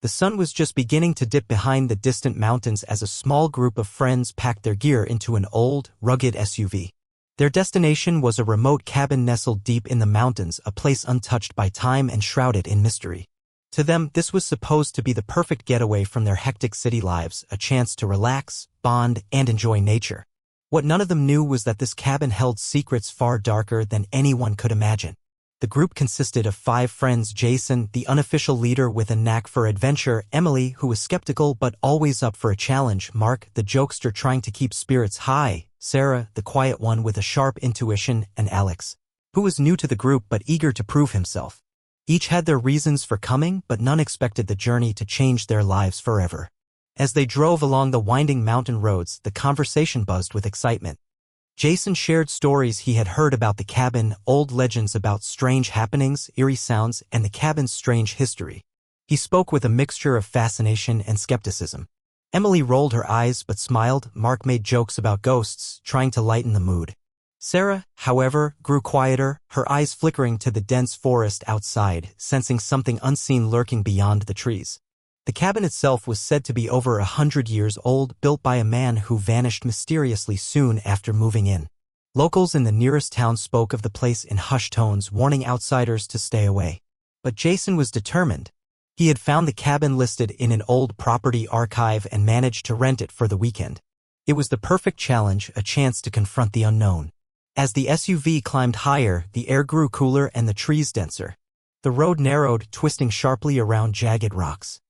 The sun was just beginning to dip behind the distant mountains as a small group of friends packed their gear into an old, rugged SUV. Their destination was a remote cabin nestled deep in the mountains, a place untouched by time and shrouded in mystery. To them, this was supposed to be the perfect getaway from their hectic city lives, a chance to relax, bond, and enjoy nature. What none of them knew was that this cabin held secrets far darker than anyone could imagine. The group consisted of 5 friends: Jason, the unofficial leader with a knack for adventure; Emily, who was skeptical but always up for a challenge; Mark, the jokester trying to keep spirits high; Sarah, the quiet one with a sharp intuition; and Alex, who was new to the group but eager to prove himself. Each had their reasons for coming, but none expected the journey to change their lives forever. As they drove along the winding mountain roads, the conversation buzzed with excitement. Jason shared stories he had heard about the cabin, old legends about strange happenings, eerie sounds, and the cabin's strange history. He spoke with a mixture of fascination and skepticism. Emily rolled her eyes but smiled. Mark made jokes about ghosts, trying to lighten the mood. Sarah, however, grew quieter, her eyes flickering to the dense forest outside, sensing something unseen lurking beyond the trees. The cabin itself was said to be over 100 years old, built by a man who vanished mysteriously soon after moving in. Locals in the nearest town spoke of the place in hushed tones, warning outsiders to stay away. But Jason was determined. He had found the cabin listed in an old property archive and managed to rent it for the weekend. It was the perfect challenge, a chance to confront the unknown. As the SUV climbed higher, the air grew cooler and the trees denser. The road narrowed, twisting sharply around jagged rocks.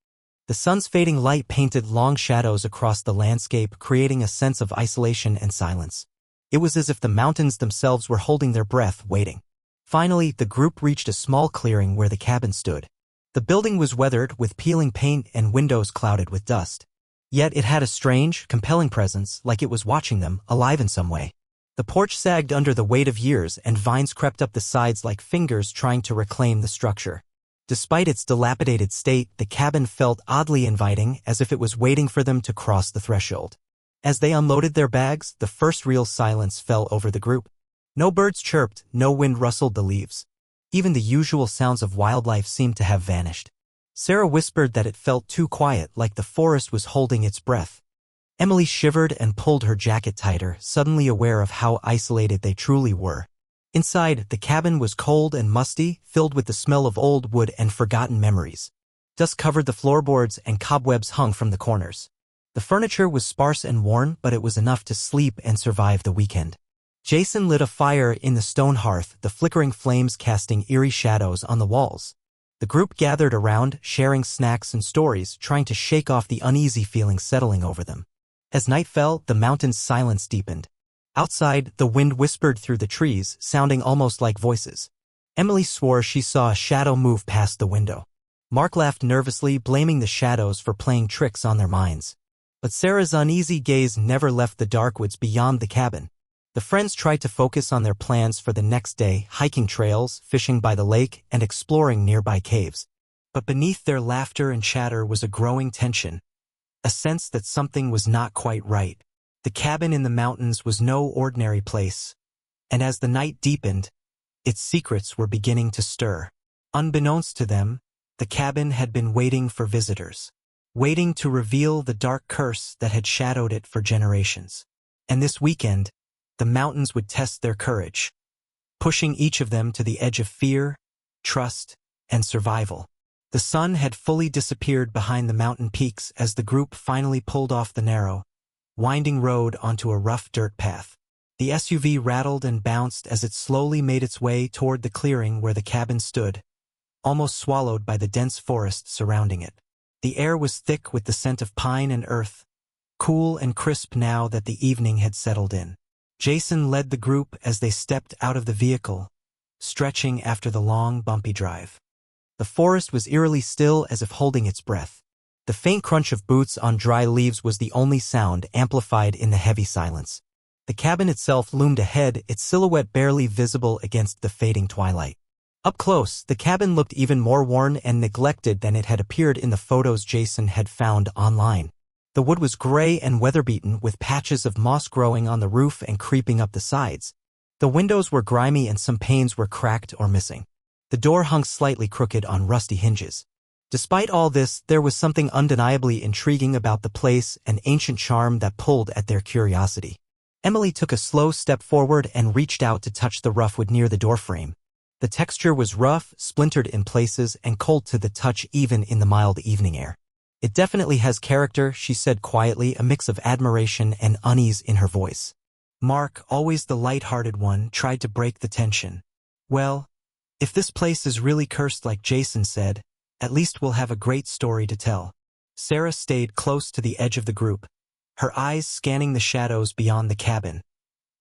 The sun's fading light painted long shadows across the landscape, creating a sense of isolation and silence. It was as if the mountains themselves were holding their breath, waiting. Finally, the group reached a small clearing where the cabin stood. The building was weathered, with peeling paint and windows clouded with dust. Yet it had a strange, compelling presence, like it was watching them, alive in some way. The porch sagged under the weight of years, and vines crept up the sides like fingers trying to reclaim the structure. Despite its dilapidated state, the cabin felt oddly inviting, as if it was waiting for them to cross the threshold. As they unloaded their bags, the first real silence fell over the group. No birds chirped, no wind rustled the leaves. Even the usual sounds of wildlife seemed to have vanished. Sarah whispered that it felt too quiet, like the forest was holding its breath. Emily shivered and pulled her jacket tighter, suddenly aware of how isolated they truly were. Inside, the cabin was cold and musty, filled with the smell of old wood and forgotten memories. Dust covered the floorboards and cobwebs hung from the corners. The furniture was sparse and worn, but it was enough to sleep and survive the weekend. Jason lit a fire in the stone hearth, the flickering flames casting eerie shadows on the walls. The group gathered around, sharing snacks and stories, trying to shake off the uneasy feeling settling over them. As night fell, the mountain's silence deepened. Outside, the wind whispered through the trees, sounding almost like voices. Emily swore she saw a shadow move past the window. Mark laughed nervously, blaming the shadows for playing tricks on their minds. But Sarah's uneasy gaze never left the dark woods beyond the cabin. The friends tried to focus on their plans for the next day, hiking trails, fishing by the lake, and exploring nearby caves. But beneath their laughter and chatter was a growing tension, a sense that something was not quite right. The cabin in the mountains was no ordinary place, and as the night deepened, its secrets were beginning to stir. Unbeknownst to them, the cabin had been waiting for visitors, waiting to reveal the dark curse that had shadowed it for generations. And this weekend, the mountains would test their courage, pushing each of them to the edge of fear, trust, and survival. The sun had fully disappeared behind the mountain peaks as the group finally pulled off the narrow, winding road onto a rough dirt path. The SUV rattled and bounced as it slowly made its way toward the clearing where the cabin stood, almost swallowed by the dense forest surrounding it. The air was thick with the scent of pine and earth, cool and crisp now that the evening had settled in. Jason led the group as they stepped out of the vehicle, stretching after the long, bumpy drive. The forest was eerily still, as if holding its breath. The faint crunch of boots on dry leaves was the only sound, amplified in the heavy silence. The cabin itself loomed ahead, its silhouette barely visible against the fading twilight. Up close, the cabin looked even more worn and neglected than it had appeared in the photos Jason had found online. The wood was gray and weather-beaten, with patches of moss growing on the roof and creeping up the sides. The windows were grimy and some panes were cracked or missing. The door hung slightly crooked on rusty hinges. Despite all this, there was something undeniably intriguing about the place, an ancient charm that pulled at their curiosity. Emily took a slow step forward and reached out to touch the rough wood near the doorframe. The texture was rough, splintered in places, and cold to the touch even in the mild evening air. "It definitely has character," she said quietly, a mix of admiration and unease in her voice. Mark, always the light-hearted one, tried to break the tension. "Well, if this place is really cursed like Jason said, at least we'll have a great story to tell." Sarah stayed close to the edge of the group, her eyes scanning the shadows beyond the cabin,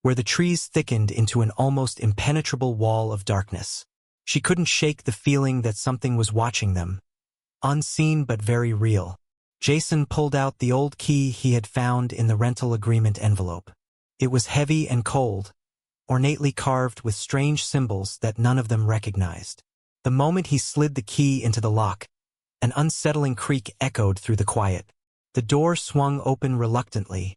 where the trees thickened into an almost impenetrable wall of darkness. She couldn't shake the feeling that something was watching them, unseen but very real. Jason pulled out the old key he had found in the rental agreement envelope. It was heavy and cold, ornately carved with strange symbols that none of them recognized. The moment he slid the key into the lock, an unsettling creak echoed through the quiet. The door swung open reluctantly,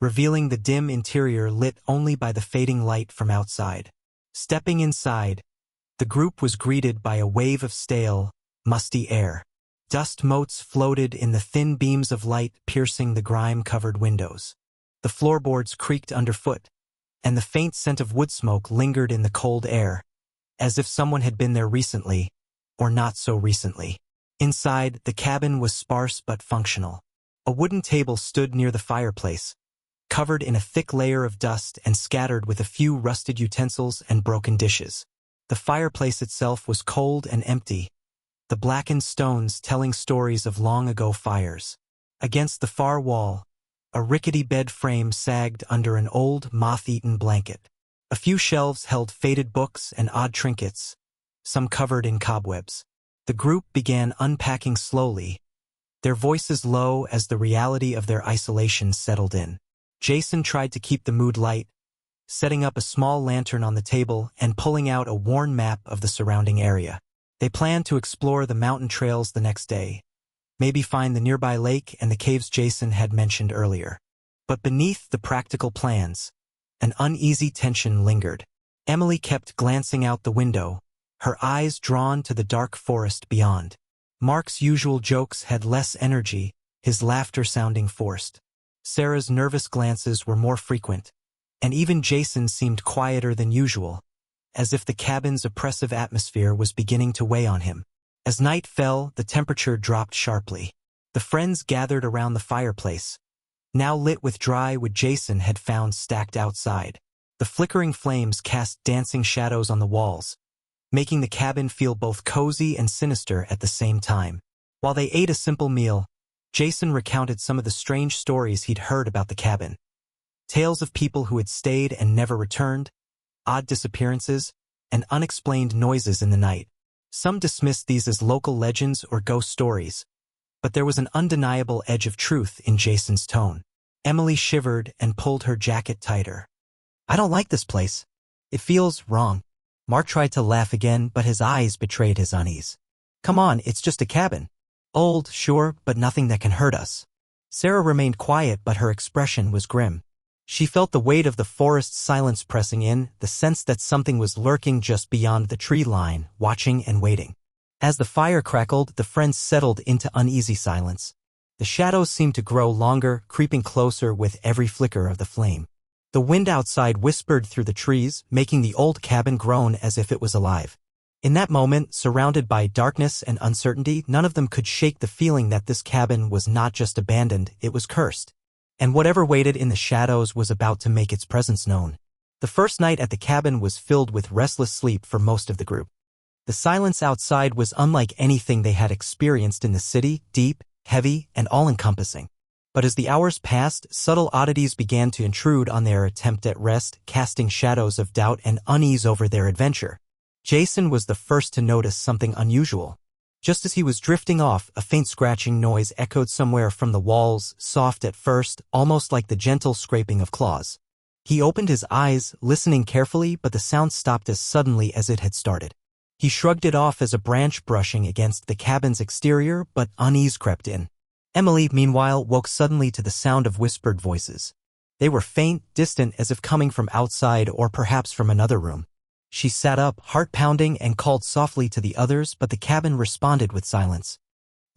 revealing the dim interior lit only by the fading light from outside. Stepping inside, the group was greeted by a wave of stale, musty air. Dust motes floated in the thin beams of light piercing the grime-covered windows. The floorboards creaked underfoot, and the faint scent of wood smoke lingered in the cold air, as if someone had been there recently, or not so recently. Inside, the cabin was sparse but functional. A wooden table stood near the fireplace, covered in a thick layer of dust and scattered with a few rusted utensils and broken dishes. The fireplace itself was cold and empty, the blackened stones telling stories of long-ago fires. Against the far wall, a rickety bed frame sagged under an old, moth-eaten blanket. A few shelves held faded books and odd trinkets, some covered in cobwebs. The group began unpacking slowly, their voices low as the reality of their isolation settled in. Jason tried to keep the mood light, setting up a small lantern on the table and pulling out a worn map of the surrounding area. They planned to explore the mountain trails the next day, maybe find the nearby lake and the caves Jason had mentioned earlier. But beneath the practical plans, an uneasy tension lingered. Emily kept glancing out the window, her eyes drawn to the dark forest beyond. Mark's usual jokes had less energy, his laughter sounding forced. Sarah's nervous glances were more frequent, and even Jason seemed quieter than usual, as if the cabin's oppressive atmosphere was beginning to weigh on him. As night fell, the temperature dropped sharply. The friends gathered around the fireplace, now lit with dry wood Jason had found stacked outside. The flickering flames cast dancing shadows on the walls, making the cabin feel both cozy and sinister at the same time. While they ate a simple meal, Jason recounted some of the strange stories he'd heard about the cabin. Tales of people who had stayed and never returned, odd disappearances, and unexplained noises in the night. Some dismissed these as local legends or ghost stories, but there was an undeniable edge of truth in Jason's tone. Emily shivered and pulled her jacket tighter. "I don't like this place. It feels wrong." Mark tried to laugh again, but his eyes betrayed his unease. "Come on, it's just a cabin. Old, sure, but nothing that can hurt us." Sarah remained quiet, but her expression was grim. She felt the weight of the forest's silence pressing in, the sense that something was lurking just beyond the tree line, watching and waiting. As the fire crackled, the friends settled into uneasy silence. The shadows seemed to grow longer, creeping closer with every flicker of the flame. The wind outside whispered through the trees, making the old cabin groan as if it was alive. In that moment, surrounded by darkness and uncertainty, none of them could shake the feeling that this cabin was not just abandoned, it was cursed. And whatever waited in the shadows was about to make its presence known. The first night at the cabin was filled with restless sleep for most of the group. The silence outside was unlike anything they had experienced in the city, deep, heavy, and all-encompassing. But as the hours passed, subtle oddities began to intrude on their attempt at rest, casting shadows of doubt and unease over their adventure. Jason was the first to notice something unusual. Just as he was drifting off, a faint scratching noise echoed somewhere from the walls, soft at first, almost like the gentle scraping of claws. He opened his eyes, listening carefully, but the sound stopped as suddenly as it had started. He shrugged it off as a branch brushing against the cabin's exterior, but unease crept in. Emily, meanwhile, woke suddenly to the sound of whispered voices. They were faint, distant, as if coming from outside or perhaps from another room. She sat up, heart pounding, and called softly to the others, but the cabin responded with silence.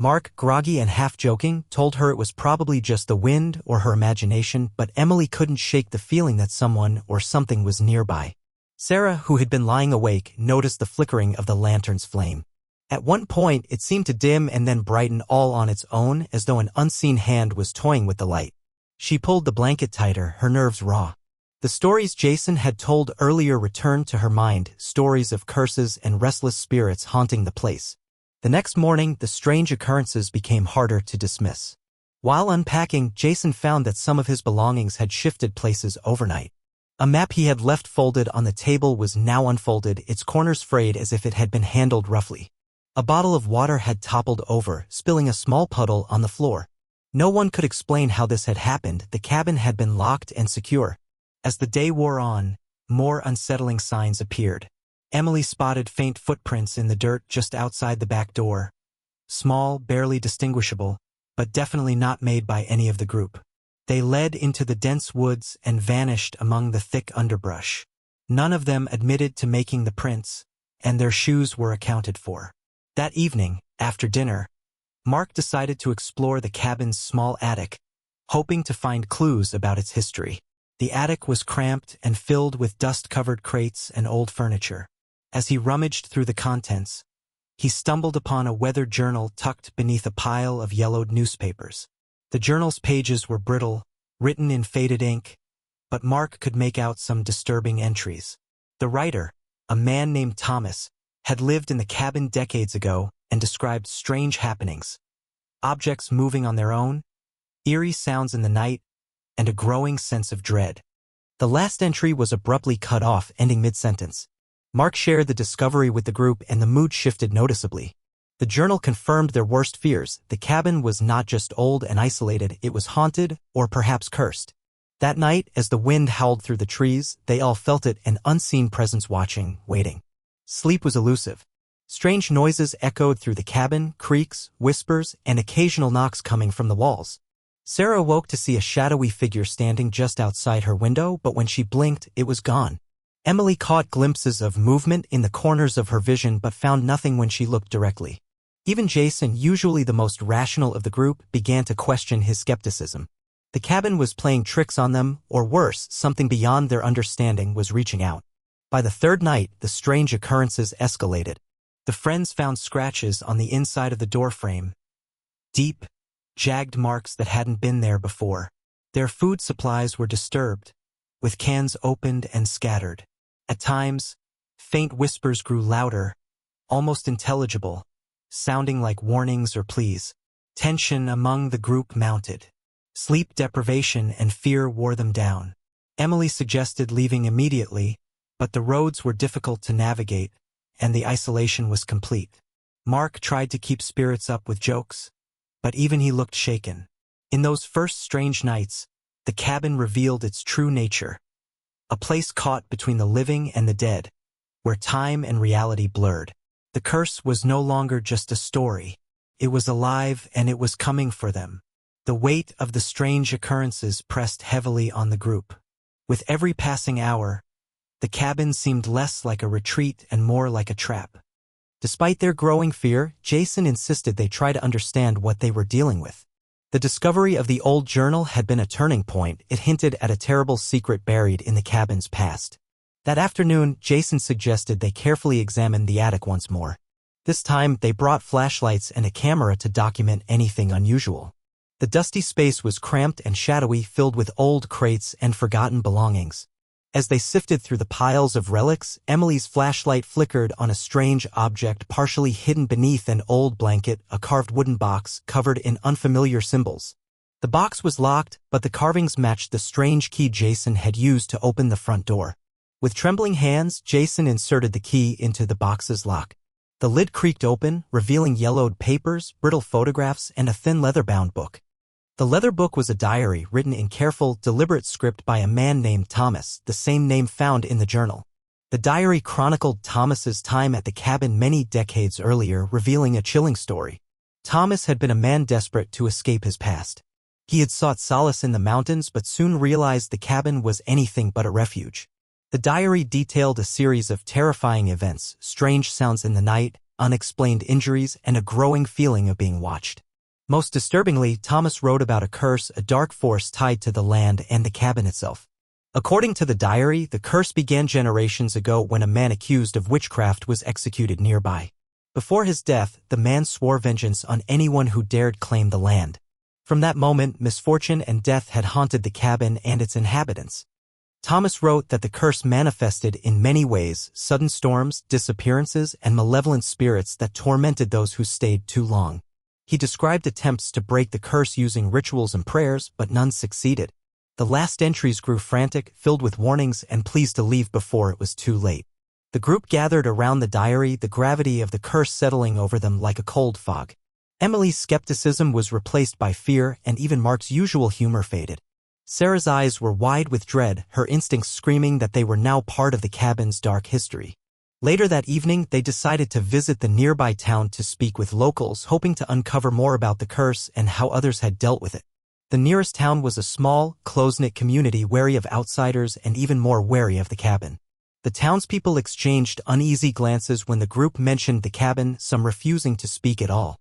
Mark, groggy and half-joking, told her it was probably just the wind or her imagination, but Emily couldn't shake the feeling that someone or something was nearby. Sarah, who had been lying awake, noticed the flickering of the lantern's flame. At one point, it seemed to dim and then brighten all on its own, as though an unseen hand was toying with the light. She pulled the blanket tighter, her nerves raw. The stories Jason had told earlier returned to her mind, stories of curses and restless spirits haunting the place. The next morning, the strange occurrences became harder to dismiss. While unpacking, Jason found that some of his belongings had shifted places overnight. A map he had left folded on the table was now unfolded, its corners frayed as if it had been handled roughly. A bottle of water had toppled over, spilling a small puddle on the floor. No one could explain how this had happened. The cabin had been locked and secure. As the day wore on, more unsettling signs appeared. Emily spotted faint footprints in the dirt just outside the back door. Small, barely distinguishable, but definitely not made by any of the group. They led into the dense woods and vanished among the thick underbrush. None of them admitted to making the prints, and their shoes were accounted for. That evening, after dinner, Mark decided to explore the cabin's small attic, hoping to find clues about its history. The attic was cramped and filled with dust-covered crates and old furniture. As he rummaged through the contents, he stumbled upon a weathered journal tucked beneath a pile of yellowed newspapers. The journal's pages were brittle, written in faded ink, but Mark could make out some disturbing entries. The writer, a man named Thomas, had lived in the cabin decades ago and described strange happenings. Objects moving on their own, eerie sounds in the night, and a growing sense of dread. The last entry was abruptly cut off, ending mid-sentence. Mark shared the discovery with the group and the mood shifted noticeably. The journal confirmed their worst fears. The cabin was not just old and isolated, it was haunted, or perhaps cursed. That night, as the wind howled through the trees, they all felt it, an unseen presence watching, waiting. Sleep was elusive. Strange noises echoed through the cabin, creaks, whispers, and occasional knocks coming from the walls. Sarah awoke to see a shadowy figure standing just outside her window, but when she blinked, it was gone. Emily caught glimpses of movement in the corners of her vision but found nothing when she looked directly. Even Jason, usually the most rational of the group, began to question his skepticism. The cabin was playing tricks on them, or worse, something beyond their understanding was reaching out. By the third night, the strange occurrences escalated. The friends found scratches on the inside of the doorframe. Deep, jagged marks that hadn't been there before. Their food supplies were disturbed, with cans opened and scattered. At times, faint whispers grew louder, almost intelligible, sounding like warnings or pleas. Tension among the group mounted. Sleep deprivation and fear wore them down. Emily suggested leaving immediately, but the roads were difficult to navigate, and the isolation was complete. Mark tried to keep spirits up with jokes, but even he looked shaken. In those first strange nights, the cabin revealed its true nature. A place caught between the living and the dead, where time and reality blurred. The curse was no longer just a story. It was alive and it was coming for them. The weight of the strange occurrences pressed heavily on the group. With every passing hour, the cabin seemed less like a retreat and more like a trap. Despite their growing fear, Jason insisted they try to understand what they were dealing with. The discovery of the old journal had been a turning point. It hinted at a terrible secret buried in the cabin's past. That afternoon, Jason suggested they carefully examine the attic once more. This time, they brought flashlights and a camera to document anything unusual. The dusty space was cramped and shadowy, filled with old crates and forgotten belongings. As they sifted through the piles of relics, Emily's flashlight flickered on a strange object partially hidden beneath an old blanket, a carved wooden box covered in unfamiliar symbols. The box was locked, but the carvings matched the strange key Jason had used to open the front door. With trembling hands, Jason inserted the key into the box's lock. The lid creaked open, revealing yellowed papers, brittle photographs, and a thin leather-bound book. The leather book was a diary written in careful, deliberate script by a man named Thomas, the same name found in the journal. The diary chronicled Thomas's time at the cabin many decades earlier, revealing a chilling story. Thomas had been a man desperate to escape his past. He had sought solace in the mountains but soon realized the cabin was anything but a refuge. The diary detailed a series of terrifying events, strange sounds in the night, unexplained injuries, and a growing feeling of being watched. Most disturbingly, Thomas wrote about a curse, a dark force tied to the land and the cabin itself. According to the diary, the curse began generations ago when a man accused of witchcraft was executed nearby. Before his death, the man swore vengeance on anyone who dared claim the land. From that moment, misfortune and death had haunted the cabin and its inhabitants. Thomas wrote that the curse manifested in many ways: sudden storms, disappearances, and malevolent spirits that tormented those who stayed too long. He described attempts to break the curse using rituals and prayers, but none succeeded. The last entries grew frantic, filled with warnings and pleas to leave before it was too late. The group gathered around the diary, the gravity of the curse settling over them like a cold fog. Emily's skepticism was replaced by fear, and even Mark's usual humor faded. Sarah's eyes were wide with dread, her instincts screaming that they were now part of the cabin's dark history. Later that evening, they decided to visit the nearby town to speak with locals, hoping to uncover more about the curse and how others had dealt with it. The nearest town was a small, close-knit community wary of outsiders and even more wary of the cabin. The townspeople exchanged uneasy glances when the group mentioned the cabin, some refusing to speak at all.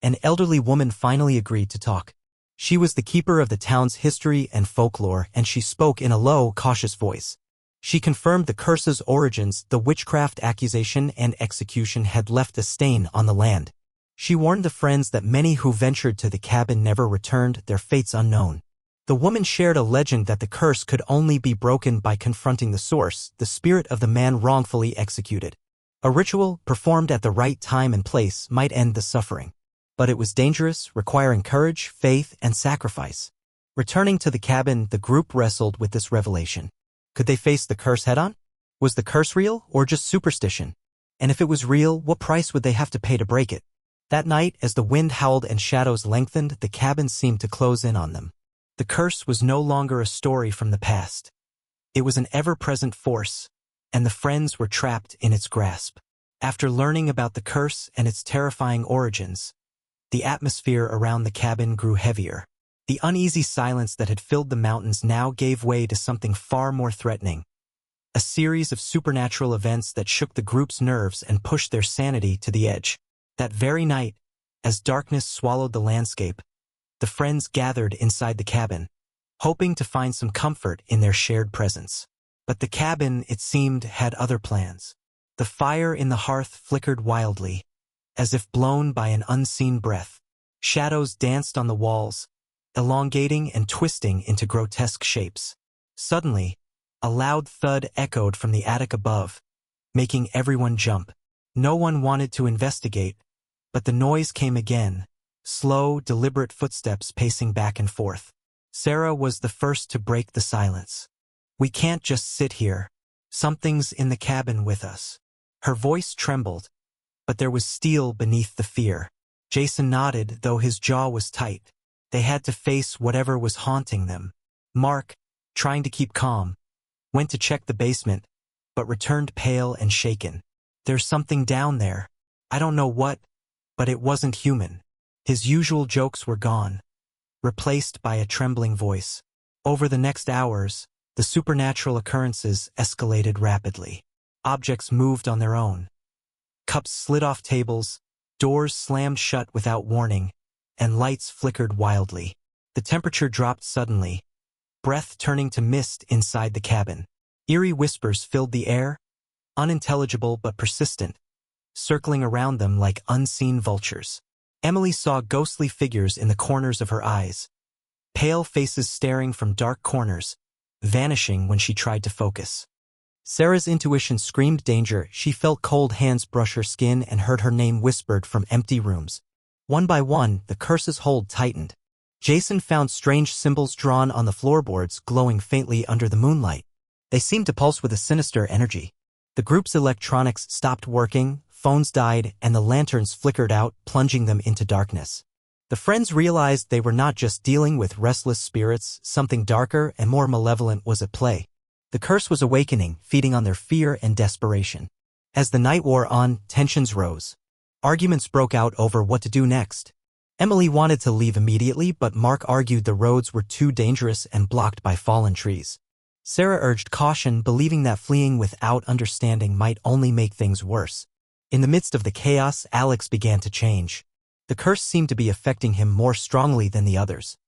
An elderly woman finally agreed to talk. She was the keeper of the town's history and folklore, and she spoke in a low, cautious voice. She confirmed the curse's origins: the witchcraft accusation and execution had left a stain on the land. She warned the friends that many who ventured to the cabin never returned, their fates unknown. The woman shared a legend that the curse could only be broken by confronting the source, the spirit of the man wrongfully executed. A ritual, performed at the right time and place, might end the suffering. But it was dangerous, requiring courage, faith, and sacrifice. Returning to the cabin, the group wrestled with this revelation. Could they face the curse head-on? Was the curse real, or just superstition? And if it was real, what price would they have to pay to break it? That night, as the wind howled and shadows lengthened, the cabin seemed to close in on them. The curse was no longer a story from the past. It was an ever-present force, and the friends were trapped in its grasp. After learning about the curse and its terrifying origins, the atmosphere around the cabin grew heavier. The uneasy silence that had filled the mountains now gave way to something far more threatening. A series of supernatural events that shook the group's nerves and pushed their sanity to the edge. That very night, as darkness swallowed the landscape, the friends gathered inside the cabin, hoping to find some comfort in their shared presence. But the cabin, it seemed, had other plans. The fire in the hearth flickered wildly, as if blown by an unseen breath. Shadows danced on the walls, elongating and twisting into grotesque shapes. Suddenly, a loud thud echoed from the attic above, making everyone jump. No one wanted to investigate, but the noise came again, slow, deliberate footsteps pacing back and forth. Sarah was the first to break the silence. "We can't just sit here. Something's in the cabin with us." Her voice trembled, but there was steel beneath the fear. Jason nodded, though his jaw was tight. They had to face whatever was haunting them. Mark, trying to keep calm, went to check the basement, but returned pale and shaken. "There's something down there. I don't know what, but it wasn't human." His usual jokes were gone, replaced by a trembling voice. Over the next hours, the supernatural occurrences escalated rapidly. Objects moved on their own. Cups slid off tables, doors slammed shut without warning, and lights flickered wildly. The temperature dropped suddenly, breath turning to mist inside the cabin. Eerie whispers filled the air, unintelligible but persistent, circling around them like unseen vultures. Emily saw ghostly figures in the corners of her eyes, pale faces staring from dark corners, vanishing when she tried to focus. Sarah's intuition screamed danger. She felt cold hands brush her skin and heard her name whispered from empty rooms. One by one, the curse's hold tightened. Jason found strange symbols drawn on the floorboards, glowing faintly under the moonlight. They seemed to pulse with a sinister energy. The group's electronics stopped working, phones died, and the lanterns flickered out, plunging them into darkness. The friends realized they were not just dealing with restless spirits, something darker and more malevolent was at play. The curse was awakening, feeding on their fear and desperation. As the night wore on, tensions rose. Arguments broke out over what to do next. Emily wanted to leave immediately, but Mark argued the roads were too dangerous and blocked by fallen trees. Sarah urged caution, believing that fleeing without understanding might only make things worse. In the midst of the chaos, Alex began to change. The curse seemed to be affecting him more strongly than the others.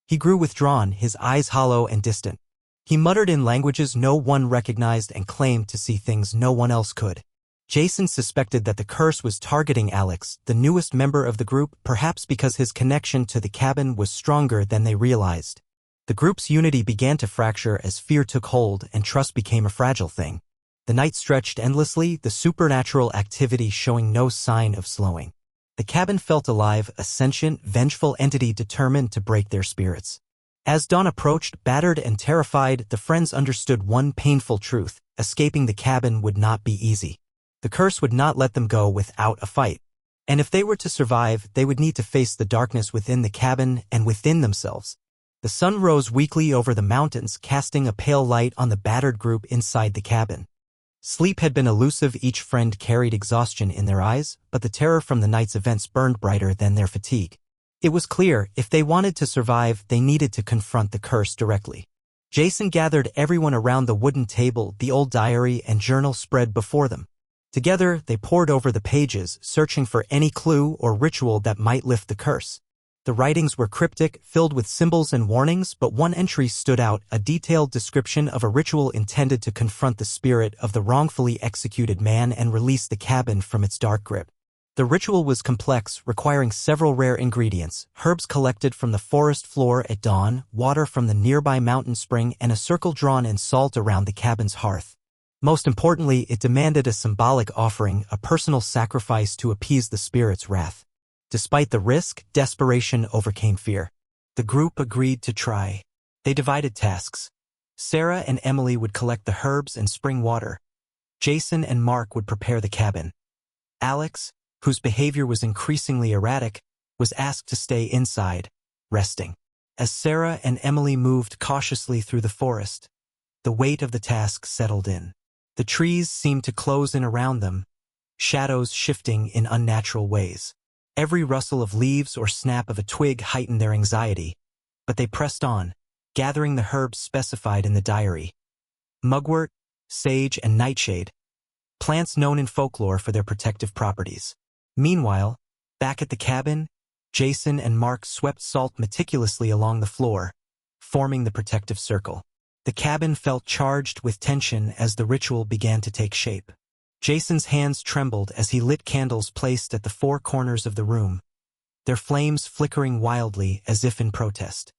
He grew withdrawn, his eyes hollow and distant. He muttered in languages no one recognized and claimed to see things no one else could. Jason suspected that the curse was targeting Alex, the newest member of the group, perhaps because his connection to the cabin was stronger than they realized. The group's unity began to fracture as fear took hold and trust became a fragile thing. The night stretched endlessly, the supernatural activity showing no sign of slowing. The cabin felt alive, a sentient, vengeful entity determined to break their spirits. As dawn approached, battered and terrified, the friends understood one painful truth: escaping the cabin would not be easy. The curse would not let them go without a fight. And if they were to survive, they would need to face the darkness within the cabin and within themselves. The sun rose weakly over the mountains, casting a pale light on the battered group inside the cabin. Sleep had been elusive, each friend carried exhaustion in their eyes, but the terror from the night's events burned brighter than their fatigue. It was clear, if they wanted to survive, they needed to confront the curse directly. Jason gathered everyone around the wooden table, the old diary and journal spread before them. Together, they pored over the pages, searching for any clue or ritual that might lift the curse. The writings were cryptic, filled with symbols and warnings, but one entry stood out, a detailed description of a ritual intended to confront the spirit of the wrongfully executed man and release the cabin from its dark grip. The ritual was complex, requiring several rare ingredients: herbs collected from the forest floor at dawn, water from the nearby mountain spring, and a circle drawn in salt around the cabin's hearth. Most importantly, it demanded a symbolic offering, a personal sacrifice to appease the spirit's wrath. Despite the risk, desperation overcame fear. The group agreed to try. They divided tasks. Sarah and Emily would collect the herbs and spring water. Jason and Mark would prepare the cabin. Alex, whose behavior was increasingly erratic, was asked to stay inside, resting. As Sarah and Emily moved cautiously through the forest, the weight of the task settled in. The trees seemed to close in around them, shadows shifting in unnatural ways. Every rustle of leaves or snap of a twig heightened their anxiety, but they pressed on, gathering the herbs specified in the diary: mugwort, sage, and nightshade, plants known in folklore for their protective properties. Meanwhile, back at the cabin, Jason and Mark swept salt meticulously along the floor, forming the protective circle. The cabin felt charged with tension as the ritual began to take shape. Jason's hands trembled as he lit candles placed at the four corners of the room, their flames flickering wildly as if in protest.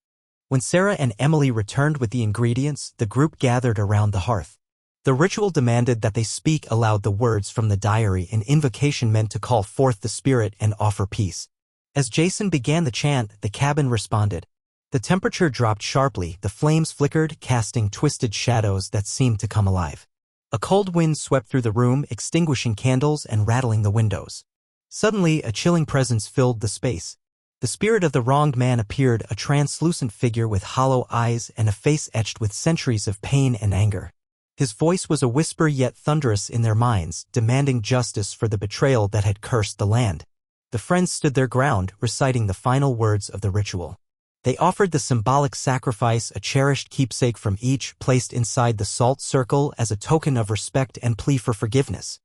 When Sarah and Emily returned with the ingredients, the group gathered around the hearth. The ritual demanded that they speak aloud the words from the diary, an invocation meant to call forth the spirit and offer peace. As Jason began the chant, the cabin responded. The temperature dropped sharply, the flames flickered, casting twisted shadows that seemed to come alive. A cold wind swept through the room, extinguishing candles and rattling the windows. Suddenly, a chilling presence filled the space. The spirit of the wronged man appeared, a translucent figure with hollow eyes and a face etched with centuries of pain and anger. His voice was a whisper yet thunderous in their minds, demanding justice for the betrayal that had cursed the land. The friends stood their ground, reciting the final words of the ritual. They offered the symbolic sacrifice, a cherished keepsake from each, placed inside the salt circle as a token of respect and plea for forgiveness.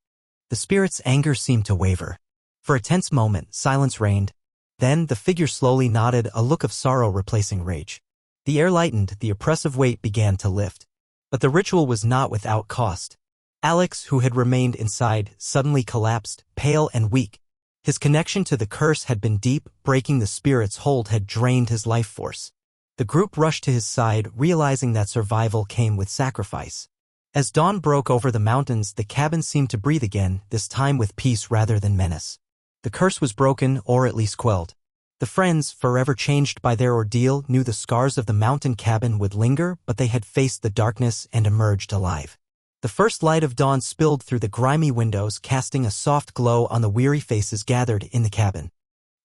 The spirit's anger seemed to waver. For a tense moment, silence reigned. Then the figure slowly nodded, a look of sorrow replacing rage. The air lightened, the oppressive weight began to lift. But the ritual was not without cost. Alex, who had remained inside, suddenly collapsed, pale and weak. His connection to the curse had been deep, breaking the spirit's hold had drained his life force. The group rushed to his side, realizing that survival came with sacrifice. As dawn broke over the mountains, the cabin seemed to breathe again, this time with peace rather than menace. The curse was broken, or at least quelled. The friends, forever changed by their ordeal, knew the scars of the mountain cabin would linger, but they had faced the darkness and emerged alive. The first light of dawn spilled through the grimy windows, casting a soft glow on the weary faces gathered in the cabin.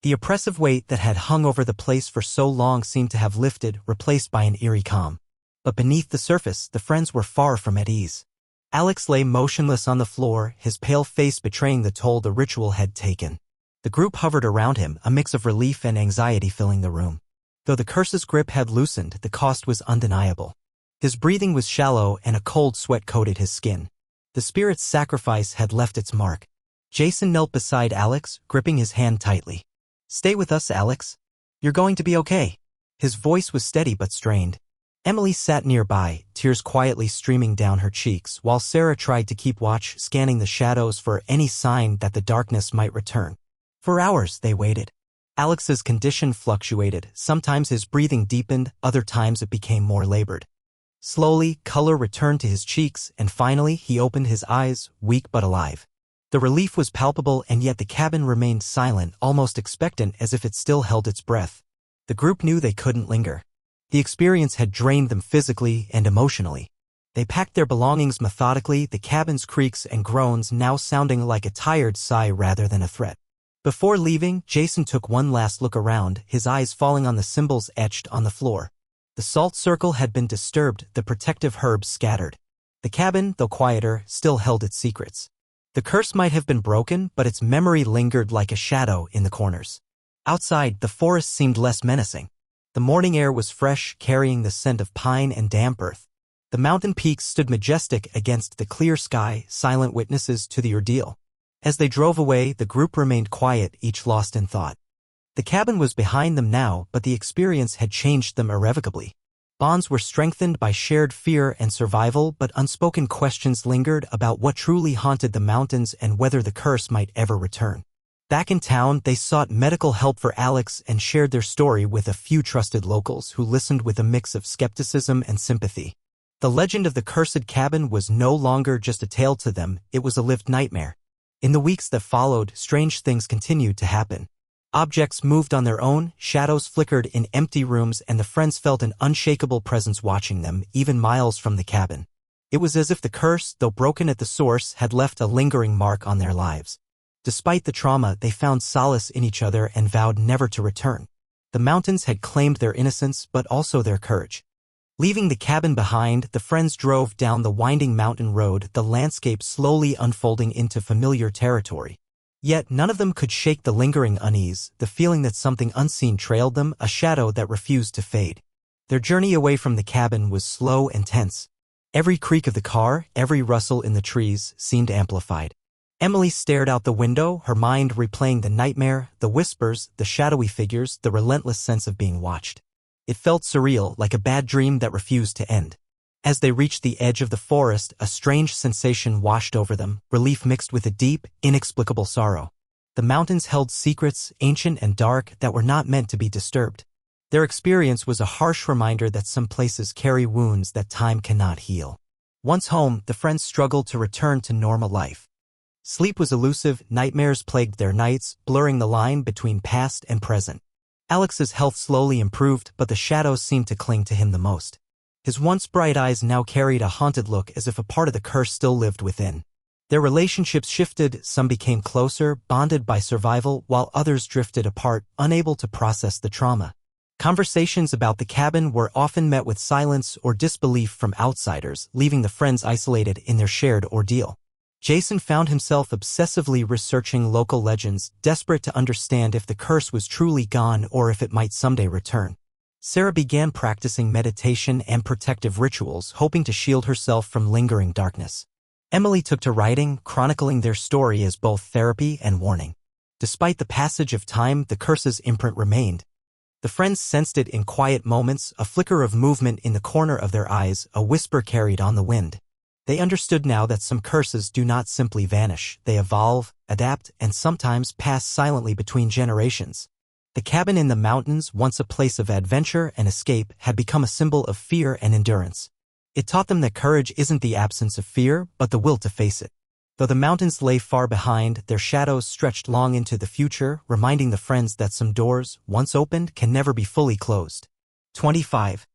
The oppressive weight that had hung over the place for so long seemed to have lifted, replaced by an eerie calm. But beneath the surface, the friends were far from at ease. Alex lay motionless on the floor, his pale face betraying the toll the ritual had taken. The group hovered around him, a mix of relief and anxiety filling the room. Though the curse's grip had loosened, the cost was undeniable. His breathing was shallow and a cold sweat coated his skin. The spirit's sacrifice had left its mark. Jason knelt beside Alex, gripping his hand tightly. "Stay with us, Alex. You're going to be okay." His voice was steady but strained. Emily sat nearby, tears quietly streaming down her cheeks, while Sarah tried to keep watch, scanning the shadows for any sign that the darkness might return. For hours they waited. Alex's condition fluctuated. Sometimes his breathing deepened, other times it became more labored. Slowly, color returned to his cheeks, and finally he opened his eyes, weak but alive. The relief was palpable, and yet the cabin remained silent, almost expectant, as if it still held its breath. The group knew they couldn't linger. The experience had drained them physically and emotionally. They packed their belongings methodically, the cabin's creaks and groans now sounding like a tired sigh rather than a threat. Before leaving, Jason took one last look around, his eyes falling on the symbols etched on the floor. The salt circle had been disturbed, the protective herbs scattered. The cabin, though quieter, still held its secrets. The curse might have been broken, but its memory lingered like a shadow in the corners. Outside, the forest seemed less menacing. The morning air was fresh, carrying the scent of pine and damp earth. The mountain peaks stood majestic against the clear sky, silent witnesses to the ordeal. As they drove away, the group remained quiet, each lost in thought. The cabin was behind them now, but the experience had changed them irrevocably. Bonds were strengthened by shared fear and survival, but unspoken questions lingered about what truly haunted the mountains and whether the curse might ever return. Back in town, they sought medical help for Alex and shared their story with a few trusted locals who listened with a mix of skepticism and sympathy. The legend of the cursed cabin was no longer just a tale to them, it was a lived nightmare. In the weeks that followed, strange things continued to happen. Objects moved on their own, shadows flickered in empty rooms, and the friends felt an unshakable presence watching them, even miles from the cabin. It was as if the curse, though broken at the source, had left a lingering mark on their lives. Despite the trauma, they found solace in each other and vowed never to return. The mountains had claimed their innocence, but also their courage. Leaving the cabin behind, the friends drove down the winding mountain road, the landscape slowly unfolding into familiar territory. Yet none of them could shake the lingering unease, the feeling that something unseen trailed them, a shadow that refused to fade. Their journey away from the cabin was slow and tense. Every creak of the car, every rustle in the trees, seemed amplified. Emily stared out the window, her mind replaying the nightmare, the whispers, the shadowy figures, the relentless sense of being watched. It felt surreal, like a bad dream that refused to end. As they reached the edge of the forest, a strange sensation washed over them, relief mixed with a deep, inexplicable sorrow. The mountains held secrets, ancient and dark, that were not meant to be disturbed. Their experience was a harsh reminder that some places carry wounds that time cannot heal. Once home, the friends struggled to return to normal life. Sleep was elusive, nightmares plagued their nights, blurring the line between past and present. Alex's health slowly improved, but the shadows seemed to cling to him the most. His once bright eyes now carried a haunted look, as if a part of the curse still lived within. Their relationships shifted, some became closer, bonded by survival, while others drifted apart, unable to process the trauma. Conversations about the cabin were often met with silence or disbelief from outsiders, leaving the friends isolated in their shared ordeal. Jason found himself obsessively researching local legends, desperate to understand if the curse was truly gone or if it might someday return. Sarah began practicing meditation and protective rituals, hoping to shield herself from lingering darkness. Emily took to writing, chronicling their story as both therapy and warning. Despite the passage of time, the curse's imprint remained. The friends sensed it in quiet moments, a flicker of movement in the corner of their eyes, a whisper carried on the wind. They understood now that some curses do not simply vanish, they evolve, adapt, and sometimes pass silently between generations. The cabin in the mountains, once a place of adventure and escape, had become a symbol of fear and endurance. It taught them that courage isn't the absence of fear, but the will to face it. Though the mountains lay far behind, their shadows stretched long into the future, reminding the friends that some doors, once opened, can never be fully closed. 25.